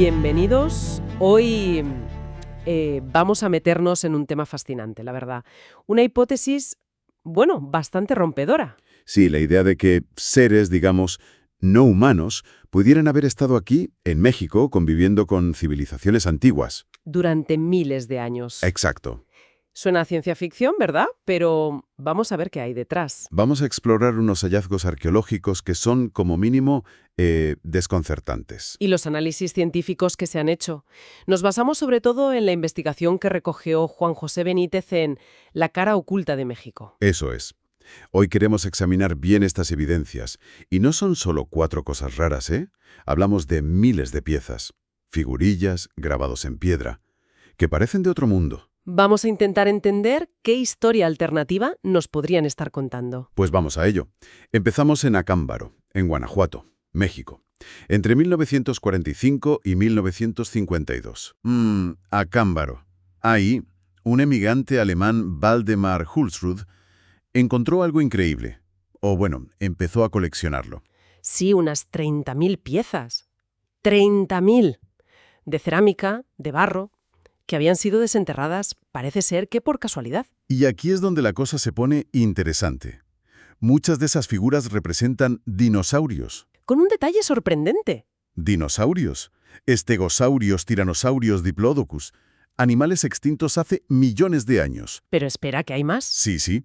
Bienvenidos. Hoy vamos a meternos en un tema fascinante, la verdad. Una hipótesis, bueno, bastante rompedora. Sí, la idea de que seres, digamos, no humanos, pudieran haber estado aquí, en México, conviviendo con civilizaciones antiguas. Durante miles de años. Exacto. Suena a ciencia ficción, ¿verdad? Pero vamos a ver qué hay detrás. Vamos a explorar unos hallazgos arqueológicos que son, como mínimo, desconcertantes. Y los análisis científicos que se han hecho. Nos basamos sobre todo en la investigación que recogió Juan José Benítez en La cara oculta de México. Eso es. Hoy queremos examinar bien estas evidencias. Y no son solo 4 cosas raras, ¿eh? Hablamos de miles de piezas, figurillas, grabados en piedra, que parecen de otro mundo. Vamos a intentar entender qué historia alternativa nos podrían estar contando. Pues vamos a ello. Empezamos en Acámbaro, en Guanajuato, México, entre 1945 y 1952. Acámbaro. Ahí, un emigrante alemán, Waldemar Hulsrud, encontró algo increíble. O bueno, empezó a coleccionarlo. Sí, unas 30.000 piezas. 30.000. De cerámica, de barro, que habían sido desenterradas, parece ser que por casualidad. Y aquí es donde la cosa se pone interesante. Muchas de esas figuras representan dinosaurios. Con un detalle sorprendente. Dinosaurios. Estegosaurios, tiranosaurios, diplodocus. Animales extintos hace millones de años. Pero espera, ¿que hay más? Sí.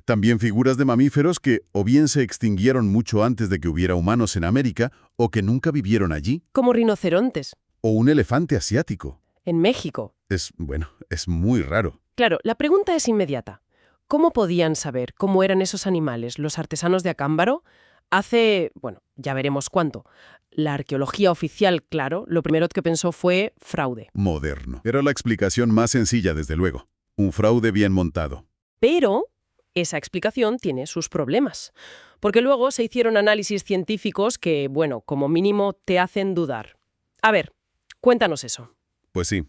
También figuras de mamíferos que o bien se extinguieron mucho antes de que hubiera humanos en América o que nunca vivieron allí. Como rinocerontes. O un elefante asiático. En México. Es muy raro. Claro, la pregunta es inmediata. ¿Cómo podían saber cómo eran esos animales los artesanos de Acámbaro hace, ya veremos cuánto? La arqueología oficial, claro, lo primero que pensó fue fraude. Moderno. Era la explicación más sencilla, desde luego. Un fraude bien montado. Pero esa explicación tiene sus problemas. Porque luego se hicieron análisis científicos que, como mínimo te hacen dudar. A ver, cuéntanos eso. Pues sí.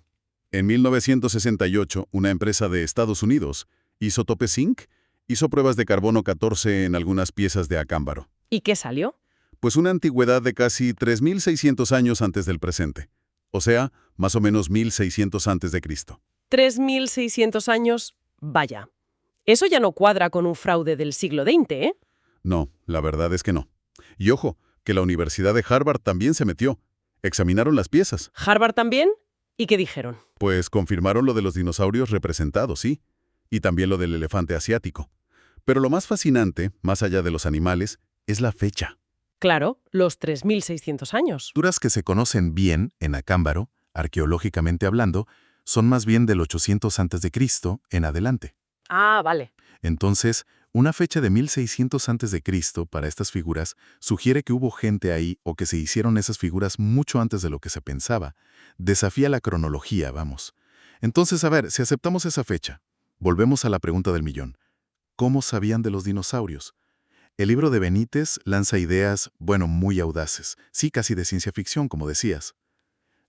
En 1968, una empresa de Estados Unidos, Isotope Zinc, hizo pruebas de carbono 14 en algunas piezas de Acámbaro. ¿Y qué salió? Pues una antigüedad de casi 3.600 años antes del presente. O sea, más o menos 1.600 antes de Cristo. 3.600 años, vaya. Eso ya no cuadra con un fraude del siglo XX, ¿eh? No, la verdad es que no. Y ojo, que la Universidad de Harvard también se metió. Examinaron las piezas. ¿Harvard también? ¿Y qué dijeron? Pues confirmaron lo de los dinosaurios representados, sí. Y también lo del elefante asiático. Pero lo más fascinante, más allá de los animales, es la fecha. Claro, los 3.600 años. Culturas que se conocen bien en Acámbaro, arqueológicamente hablando, son más bien del 800 a.C. en adelante. Ah, vale. Entonces, una fecha de 1600 a.C. para estas figuras sugiere que hubo gente ahí o que se hicieron esas figuras mucho antes de lo que se pensaba. Desafía la cronología, vamos. Entonces, a ver, si aceptamos esa fecha, volvemos a la pregunta del millón. ¿Cómo sabían de los dinosaurios? El libro de Benítez lanza ideas, muy audaces, sí, casi de ciencia ficción, como decías.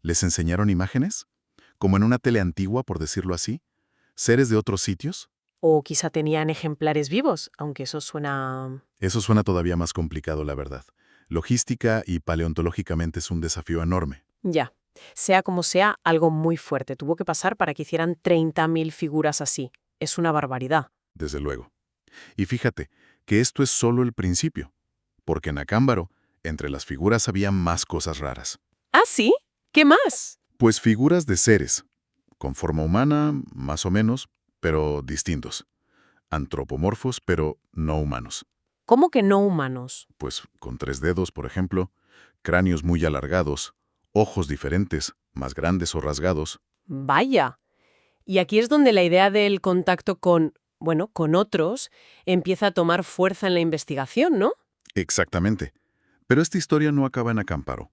¿Les enseñaron imágenes? ¿Como en una tele antigua, por decirlo así? ¿Seres de otros sitios? O quizá tenían ejemplares vivos, aunque eso suena... Eso suena todavía más complicado, la verdad. Logística y paleontológicamente es un desafío enorme. Ya. Sea como sea, algo muy fuerte tuvo que pasar para que hicieran 30.000 figuras así. Es una barbaridad. Desde luego. Y fíjate que esto es solo el principio, porque en Acámbaro, entre las figuras había más cosas raras. ¿Ah, sí? ¿Qué más? Pues figuras de seres, con forma humana, más o menos, pero distintos. Antropomorfos, pero no humanos. ¿Cómo que no humanos? Pues con 3 dedos, por ejemplo, cráneos muy alargados, ojos diferentes, más grandes o rasgados. Vaya. Y aquí es donde la idea del contacto con otros empieza a tomar fuerza en la investigación, ¿no? Exactamente. Pero esta historia no acaba en Acámbaro.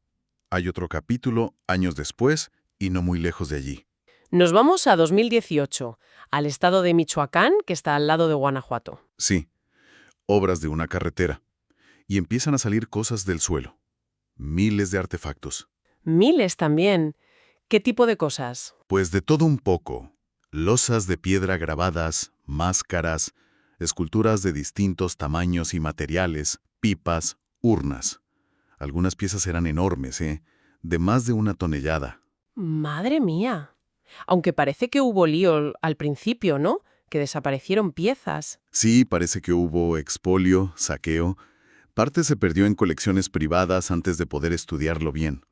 Hay otro capítulo, años después, y no muy lejos de allí. Nos vamos a 2018, al estado de Michoacán, que está al lado de Guanajuato. Sí, obras de una carretera. Y empiezan a salir cosas del suelo. Miles de artefactos. Miles también. ¿Qué tipo de cosas? Pues de todo un poco. Losas de piedra grabadas, máscaras, esculturas de distintos tamaños y materiales, pipas, urnas. Algunas piezas eran enormes, de más de 1 tonelada. Madre mía. Aunque parece que hubo lío al principio, ¿no? Que desaparecieron piezas. Sí, parece que hubo expolio, saqueo. Parte se perdió en colecciones privadas antes de poder estudiarlo bien.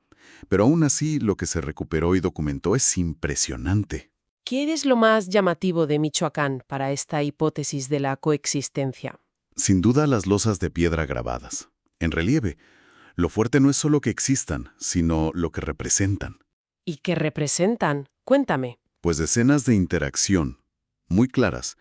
Pero aún así, lo que se recuperó y documentó es impresionante. ¿Qué es lo más llamativo de Michoacán para esta hipótesis de la coexistencia? Sin duda, las losas de piedra grabadas, en relieve. Lo fuerte no es solo que existan, sino lo que representan. ¿Y qué representan? Cuéntame. Pues decenas de interacción, muy claras,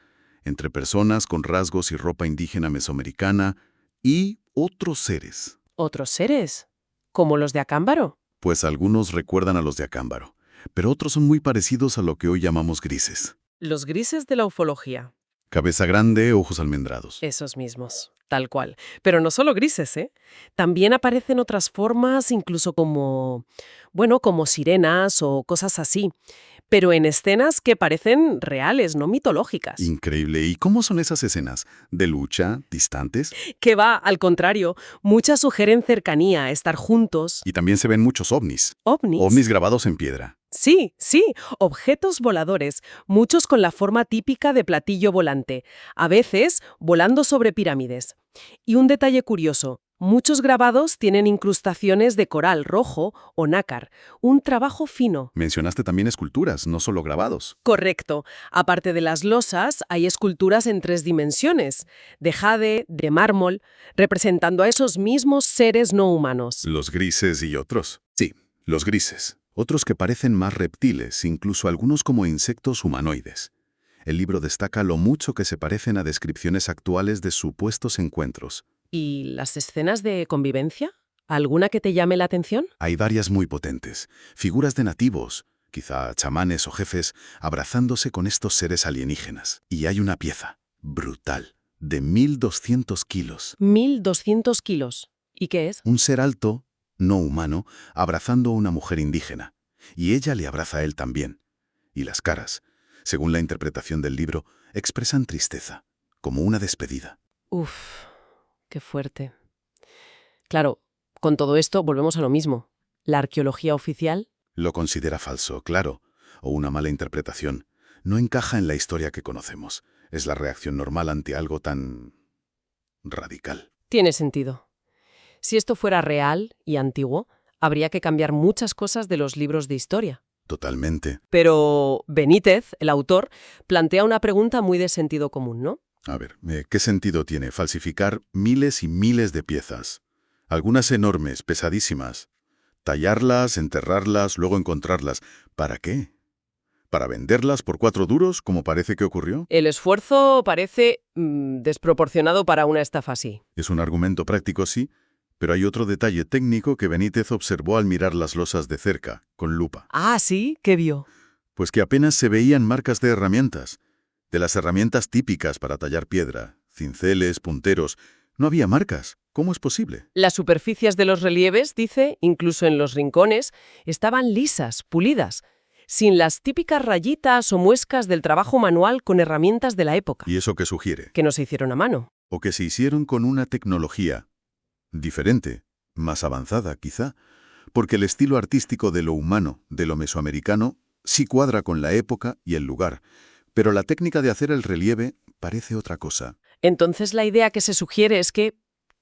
entre personas con rasgos y ropa indígena mesoamericana y otros seres. ¿Otros seres? ¿Como los de Acámbaro? Pues algunos recuerdan a los de Acámbaro, pero otros son muy parecidos a lo que hoy llamamos grises. Los grises de la ufología. Cabeza grande, ojos almendrados. Esos mismos, tal cual. Pero no solo grises, ¿eh? También aparecen otras formas, incluso como, bueno, como sirenas o cosas así. Pero en escenas que parecen reales, no mitológicas. Increíble. ¿Y cómo son esas escenas? ¿De lucha? ¿Distantes? Que va, al contrario, muchas sugieren cercanía, estar juntos. Y también se ven muchos ovnis. ¿Ovnis? Ovnis grabados en piedra. Sí, sí, objetos voladores, muchos con la forma típica de platillo volante, a veces volando sobre pirámides. Y un detalle curioso, muchos grabados tienen incrustaciones de coral rojo o nácar, un trabajo fino. Mencionaste también esculturas, no solo grabados. Correcto. Aparte de las losas, hay esculturas en 3 dimensiones, de jade, de mármol, representando a esos mismos seres no humanos. Los grises y otros. Sí, los grises. Otros que parecen más reptiles, incluso algunos como insectos humanoides. El libro destaca lo mucho que se parecen a descripciones actuales de supuestos encuentros. ¿Y las escenas de convivencia? ¿Alguna que te llame la atención? Hay varias muy potentes. Figuras de nativos, quizá chamanes o jefes, abrazándose con estos seres alienígenas. Y hay una pieza, brutal, de 1.200 kilos. 1.200 kilos. ¿Y qué es? Un ser alto, no humano, abrazando a una mujer indígena. Y ella le abraza a él también. Y las caras, según la interpretación del libro, expresan tristeza, como una despedida. Uf, qué fuerte. Claro, con todo esto volvemos a lo mismo. La arqueología oficial. Lo considera falso, claro, o una mala interpretación. No encaja en la historia que conocemos. Es la reacción normal ante algo tan radical. Tiene sentido. Si esto fuera real y antiguo, habría que cambiar muchas cosas de los libros de historia. Totalmente. Pero Benítez, el autor, plantea una pregunta muy de sentido común, ¿no? A ver, ¿qué sentido tiene falsificar miles y miles de piezas? Algunas enormes, pesadísimas. Tallarlas, enterrarlas, luego encontrarlas. ¿Para qué? ¿Para venderlas por 4 duros, como parece que ocurrió? El esfuerzo parece desproporcionado para una estafa así. Es un argumento práctico, sí, pero hay otro detalle técnico que Benítez observó al mirar las losas de cerca, con lupa. Ah, ¿sí? ¿Qué vio? Pues que apenas se veían marcas de herramientas. De las herramientas típicas para tallar piedra, cinceles, punteros, no había marcas. ¿Cómo es posible? Las superficies de los relieves, dice, incluso en los rincones, estaban lisas, pulidas, sin las típicas rayitas o muescas del trabajo manual con herramientas de la época, ¿Y eso qué sugiere? que no se hicieron a mano. O que se hicieron con una tecnología diferente, más avanzada quizá, porque el estilo artístico de lo humano, de lo mesoamericano, sí cuadra con la época y el lugar, pero la técnica de hacer el relieve parece otra cosa. Entonces la idea que se sugiere es que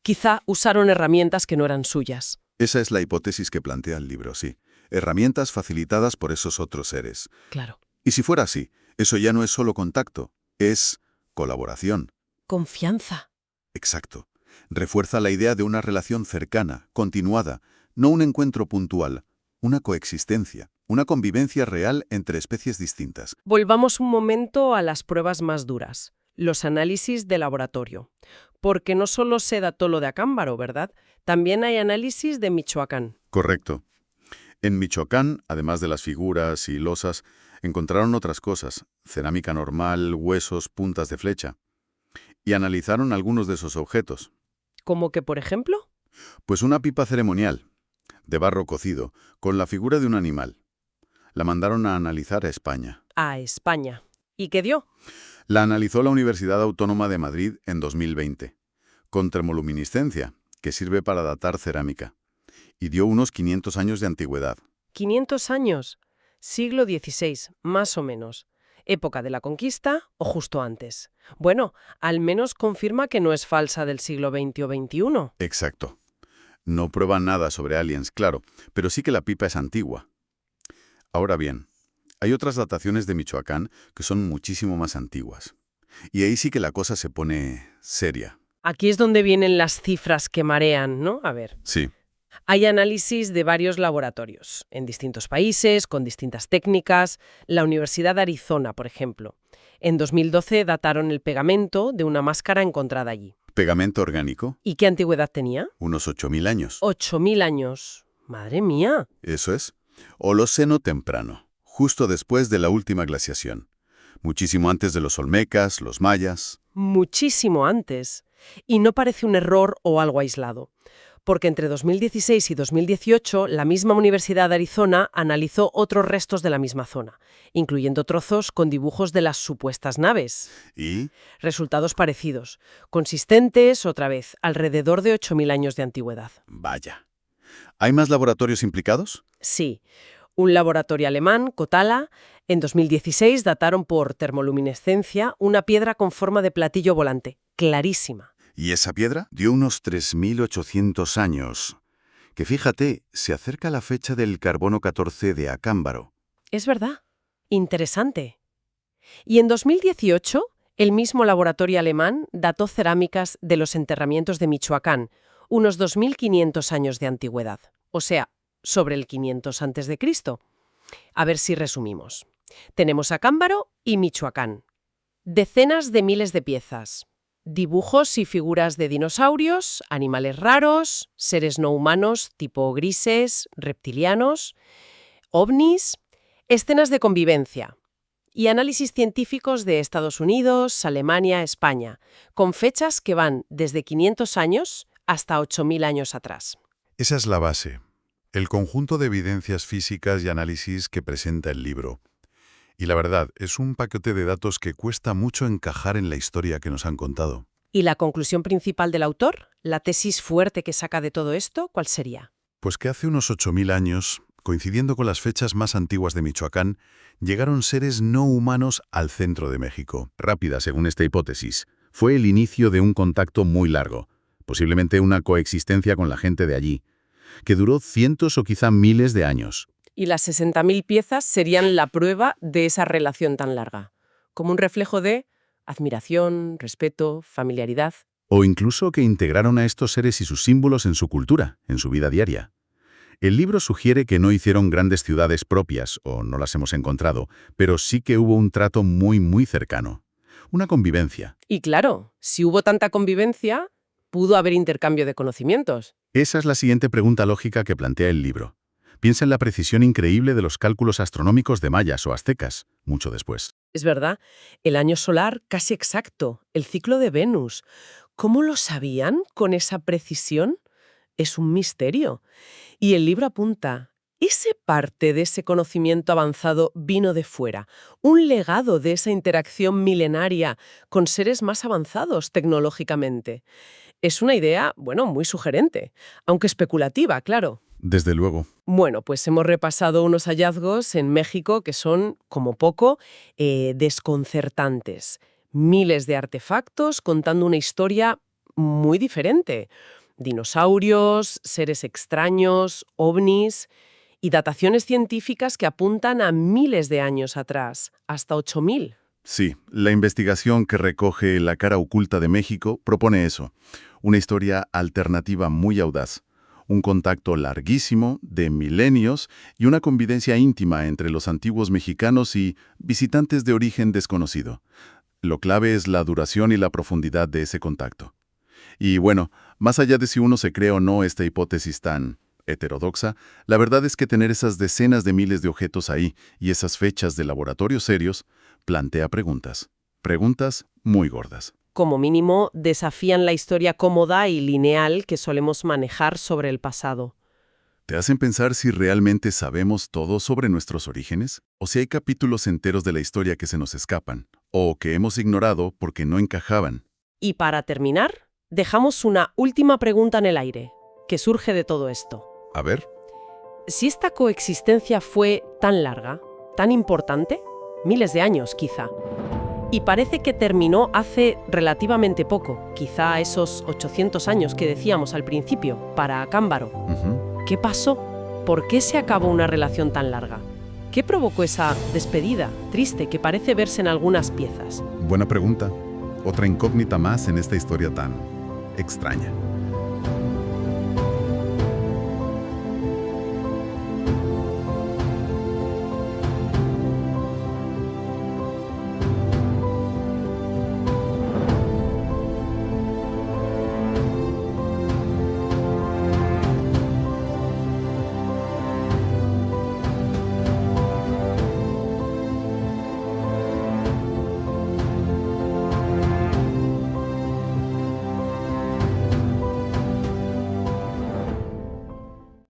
quizá usaron herramientas que no eran suyas. Esa es la hipótesis que plantea el libro, sí. Herramientas facilitadas por esos otros seres. Claro. Y si fuera así, eso ya no es solo contacto, es colaboración. Confianza. Exacto. Refuerza la idea de una relación cercana, continuada, no un encuentro puntual, una coexistencia, una convivencia real entre especies distintas. Volvamos un momento a las pruebas más duras, los análisis de laboratorio. Porque no solo se dató lo de Acámbaro, ¿verdad? También hay análisis de Michoacán. Correcto. En Michoacán, además de las figuras y losas, encontraron otras cosas, cerámica normal, huesos, puntas de flecha. Y analizaron algunos de esos objetos. ¿Como que, por ejemplo? Pues una pipa ceremonial, de barro cocido, con la figura de un animal. La mandaron a analizar a España. A España. ¿Y qué dio? La analizó la Universidad Autónoma de Madrid en 2020, con termoluminiscencia, que sirve para datar cerámica. y dio unos 500 años de antigüedad. 500 años, siglo XVI, más o menos. Época de la conquista o justo antes. Bueno, al menos confirma que no es falsa del siglo XX o XXI. Exacto. No prueba nada sobre aliens, claro, pero sí que la pipa es antigua. Ahora bien, hay otras dataciones de Michoacán que son muchísimo más antiguas. Y ahí sí que la cosa se pone seria. Aquí es donde vienen las cifras que marean, ¿no? A ver. Sí. Hay análisis de varios laboratorios, en distintos países, con distintas técnicas. La Universidad de Arizona, por ejemplo. En 2012 dataron el pegamento de una máscara encontrada allí. Pegamento orgánico, ¿Y qué antigüedad tenía? unos 8.000 años. 8.000 años. ¡Madre mía! Eso es. Holoceno temprano, justo después de la última glaciación. Muchísimo antes de los olmecas, los mayas. Muchísimo antes. Y no parece un error o algo aislado. Porque entre 2016 y 2018 la misma Universidad de Arizona analizó otros restos de la misma zona, incluyendo trozos con dibujos de las supuestas naves. Y Resultados parecidos, consistentes, otra vez, alrededor de 8.000 años de antigüedad. vaya. ¿Hay más laboratorios implicados? Sí, un laboratorio alemán, Kotala, en 2016 dataron por termoluminescencia una piedra con forma de platillo volante, clarísima. Y esa piedra dio unos 3.800 años. Que fíjate, se acerca la fecha del carbono 14 de Acámbaro. Es verdad, interesante. Y en 2018, el mismo laboratorio alemán dató cerámicas de los enterramientos de Michoacán, unos 2.500 años de antigüedad, o sea, sobre el 500 a.C. A ver si resumimos. Tenemos Acámbaro y Michoacán. Decenas de miles de piezas. Dibujos y figuras de dinosaurios, animales raros, seres no humanos tipo grises, reptilianos, ovnis, escenas de convivencia y análisis científicos de Estados Unidos, Alemania, España, con fechas que van desde 500 años hasta 8.000 años atrás. Esa es la base, el conjunto de evidencias físicas y análisis que presenta el libro. Y la verdad, es un paquete de datos que cuesta mucho encajar en la historia que nos han contado. ¿Y la conclusión principal del autor, la tesis fuerte que saca de todo esto, cuál sería? Pues que hace unos 8.000 años, coincidiendo con las fechas más antiguas de Michoacán, llegaron seres no humanos al centro de México. Rápida, según esta hipótesis, fue el inicio de un contacto muy largo, posiblemente una coexistencia con la gente de allí, que duró cientos o quizá miles de años. Y las 60.000 piezas serían la prueba de esa relación tan larga, como un reflejo de admiración, respeto, familiaridad. O incluso que integraron a estos seres y sus símbolos en su cultura, en su vida diaria. El libro sugiere que no hicieron grandes ciudades propias, o no las hemos encontrado, pero sí que hubo un trato muy cercano. Una convivencia. Y claro, si hubo tanta convivencia, pudo haber intercambio de conocimientos. Esa es la siguiente pregunta lógica que plantea el libro. Piensa en la precisión increíble de los cálculos astronómicos de mayas o aztecas, mucho después. Es verdad, el año solar casi exacto, el ciclo de Venus. ¿Cómo lo sabían con esa precisión? Es un misterio. Y el libro apunta, ese parte de ese conocimiento avanzado vino de fuera, un legado de esa interacción milenaria con seres más avanzados tecnológicamente. Es una idea, bueno, muy sugerente, aunque especulativa, claro. Desde luego. Bueno, pues hemos repasado unos hallazgos en México que son, como poco, desconcertantes. Miles de artefactos contando una historia muy diferente. Dinosaurios, seres extraños, ovnis y dataciones científicas que apuntan a miles de años atrás, hasta 8.000. Sí, la investigación que recoge La cara oculta de México propone eso. Una historia alternativa muy audaz. Un contacto larguísimo, de milenios, y una convivencia íntima entre los antiguos mexicanos y visitantes de origen desconocido. Lo clave es la duración y la profundidad de ese contacto. Y bueno, más allá de si uno se cree o no esta hipótesis tan heterodoxa, la verdad es que tener esas decenas de miles de objetos ahí y esas fechas de laboratorios serios plantea preguntas. Preguntas muy gordas. Como mínimo, desafían la historia cómoda y lineal que solemos manejar sobre el pasado. ¿Te hacen pensar si realmente sabemos todo sobre nuestros orígenes? ¿O si hay capítulos enteros de la historia que se nos escapan? ¿O que hemos ignorado porque no encajaban? Y para terminar, dejamos una última pregunta en el aire, que surge de todo esto. A ver. Si esta coexistencia fue tan larga, tan importante, miles de años quizá, y parece que terminó hace relativamente poco, quizá esos 800 años que decíamos al principio, para Acámbaro. ¿Qué pasó? ¿Por qué se acabó una relación tan larga? ¿Qué provocó esa despedida triste que parece verse en algunas piezas? Buena pregunta. Otra incógnita más en esta historia tan extraña.